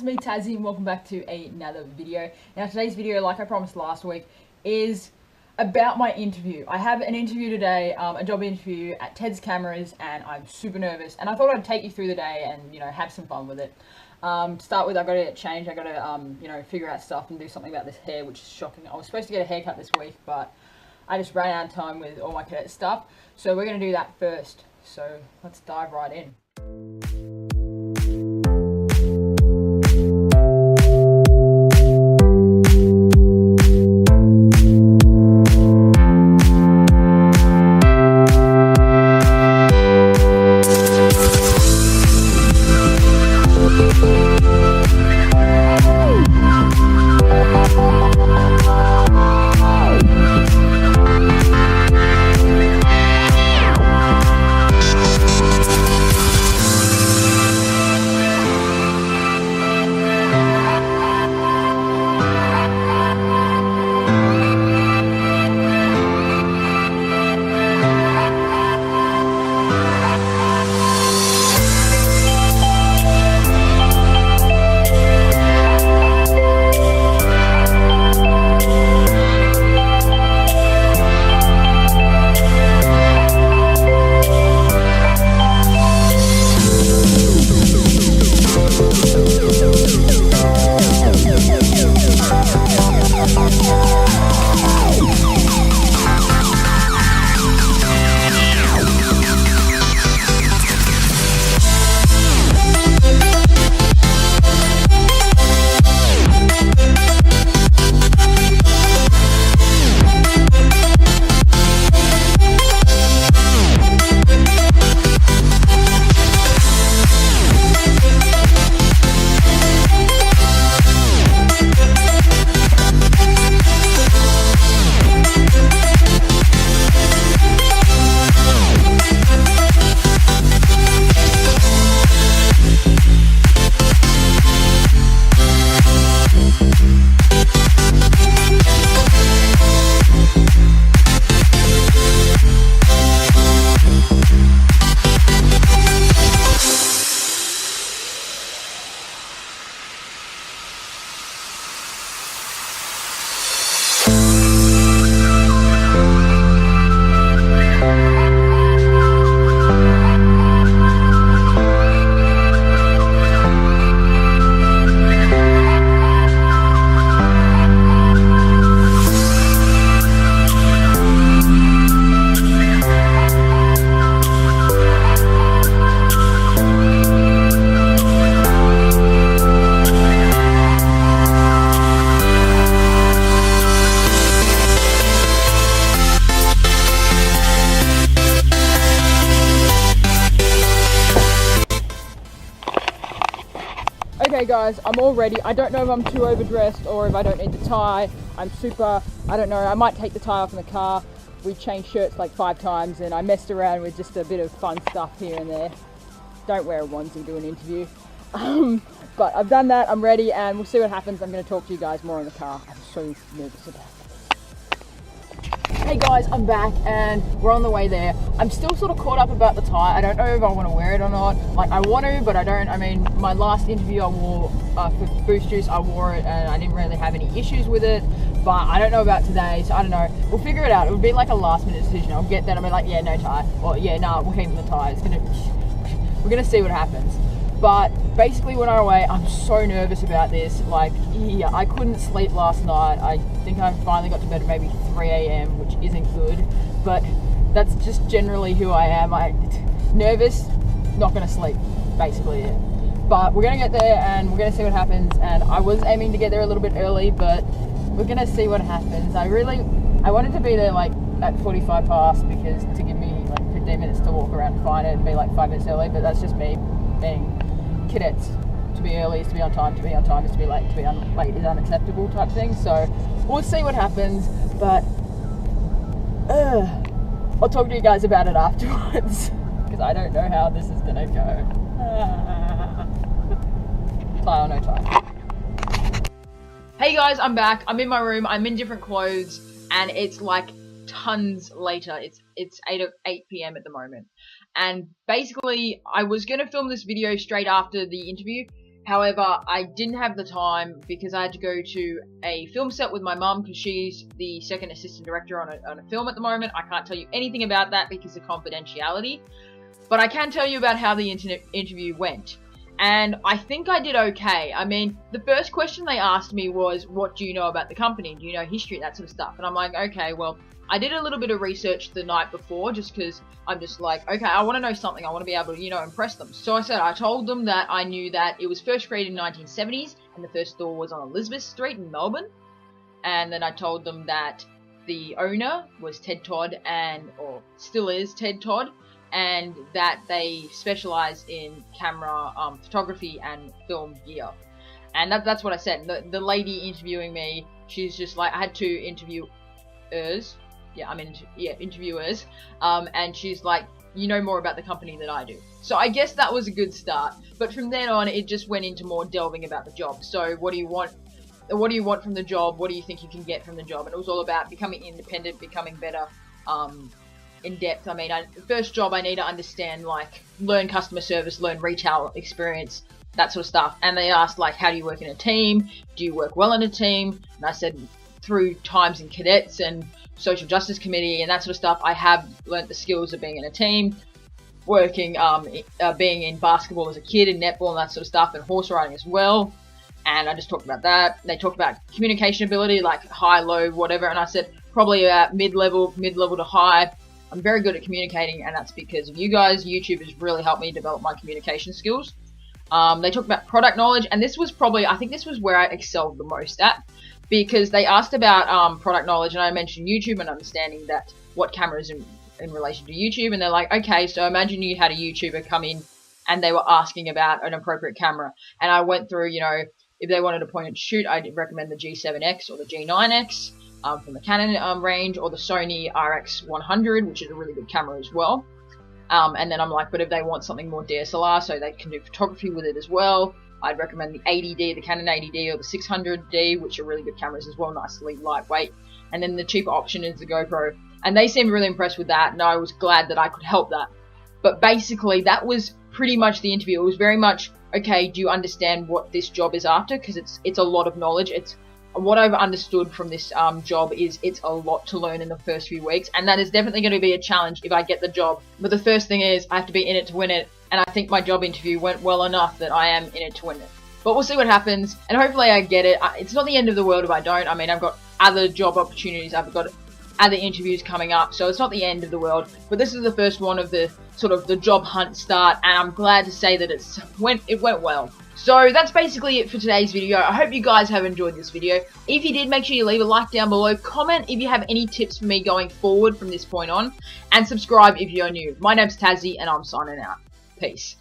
me Tazzy and welcome back to another video. Now today's video, like I promised last week, is about my interview. I have an interview today, a job interview at Ted's Cameras, and I'm super nervous, and I thought I'd take you through the day and, you know, have some fun with it. To start with, I've got to get changed. I've got to, you know, figure out stuff and do something about this hair, which is shocking. I was supposed to get a haircut this week, but I just ran out of time with all my cadet stuff, so we're going to do that first. So let's dive right in. Okay guys, I'm all ready. I don't know if I'm too overdressed or if I don't need the tie. I don't know, I might take the tie off in the car. We changed shirts like 5 times and I messed around with just a bit of fun stuff here and there. Don't wear a onesie to an interview. But I've done that, I'm ready, and we'll see what happens. I'm going to talk to you guys more in the car. I'm so nervous about it. Hey guys, I'm back and we're on the way there. I'm still sort of caught up about the tie. I don't know if I want to wear it or not. Like, I want to, but I don't. I mean, my last interview I wore for Boost Juice, I wore it and I didn't really have any issues with it. But I don't know about today, so I don't know. We'll figure it out. It would be like a last minute decision. I'll get that. I'll be like, yeah, no tie. Or yeah, nah, we're keeping the tie. We're gonna see what happens. But basically when I'm away, I'm so nervous about this. Like, yeah, I couldn't sleep last night. I think I finally got to bed at maybe 3 a.m, which isn't good. But that's just generally who I am. Nervous, not gonna sleep, basically it. But we're gonna get there and we're gonna see what happens. And I was aiming to get there a little bit early, but we're gonna see what happens. I wanted to be there like at 45 past because to give me like 15 minutes to walk around and find it and be like 5 minutes early, but that's just me being cadets. To be early is to be on time, to be on time is to be late, to be late is unacceptable type thing. So we'll see what happens, but I'll talk to you guys about it afterwards because I don't know how this is gonna go. Tie or no tie. Hey guys, I'm back. I'm in my room. I'm in different clothes, and it's like tons later. It's 8 p.m. at the moment, and basically I was gonna film this video straight after the interview, However, I didn't have the time because I had to go to a film set with my mum because she's the second assistant director on a film at the moment. I can't tell you anything about that because of confidentiality, but I can tell you about how the interview went. And I think I did okay. I mean, the first question they asked me was, what do you know about the company? Do you know history? That sort of stuff. And I'm like, okay, well, I did a little bit of research the night before just because I'm just like, okay, I want to know something. I want to be able to, impress them. So I told them that I knew that it was first created in the 1970s and the first store was on Elizabeth Street in Melbourne. And then I told them that the owner was Ted Todd or still is Ted Todd, and that they specialize in camera photography and film gear. And that's what I said. The lady interviewing me, she's just like, I had two interviewers. Interviewers. And she's like, you know more about the company than I do. So I guess that was a good start. But from then on, it just went into more delving about the job. So what do you want? What do you want from the job? What do you think you can get from the job? And it was all about becoming independent, becoming better, in depth. I mean, first job, I need to understand, learn customer service, learn retail experience, that sort of stuff. And they asked, how do you work in a team? Do you work well in a team? And I said, through times in cadets and social justice committee and that sort of stuff, I have learnt the skills of being in a team, working, being in basketball as a kid, and netball and that sort of stuff, and horse riding as well. And I just talked about that. They talked about communication ability, high, low, whatever. And I said, probably about mid-level to high. I'm very good at communicating, and that's because of you guys. YouTube has really helped me develop my communication skills. They talked about product knowledge, and this was I think this was where I excelled the most at, because they asked about product knowledge, and I mentioned YouTube and understanding that what cameras in relation to YouTube, and they're like, okay, so imagine you had a YouTuber come in and they were asking about an appropriate camera, and I went through, if they wanted a point and shoot, I'd recommend the G7X or the G9X from the Canon range, or the Sony RX100, which is a really good camera as well. And then I'm like, but if they want something more DSLR, so they can do photography with it as well, I'd recommend the 80D, the Canon 80D, or the 600D, which are really good cameras as well, nicely lightweight. And then the cheaper option is the GoPro. And they seemed really impressed with that, and I was glad that I could help that. But basically, that was pretty much the interview. It was very much, okay, do you understand what this job is after? Because it's a lot of knowledge. What I've understood from this job is it's a lot to learn in the first few weeks, and that is definitely going to be a challenge if I get the job. But the first thing is I have to be in it to win it, and I think my job interview went well enough that I am in it to win it. But we'll see what happens, and hopefully I get it. It's not the end of the world if I don't. I mean, I've got other job opportunities, I've got other interviews coming up, so it's not the end of the world. But this is the first one of the sort of the job hunt start, and I'm glad to say that it went well. So that's basically it for today's video. I hope you guys have enjoyed this video. If you did, make sure you leave a like down below, comment if you have any tips for me going forward from this point on, and subscribe if you're new. My name's Tazzy, and I'm signing out. Peace.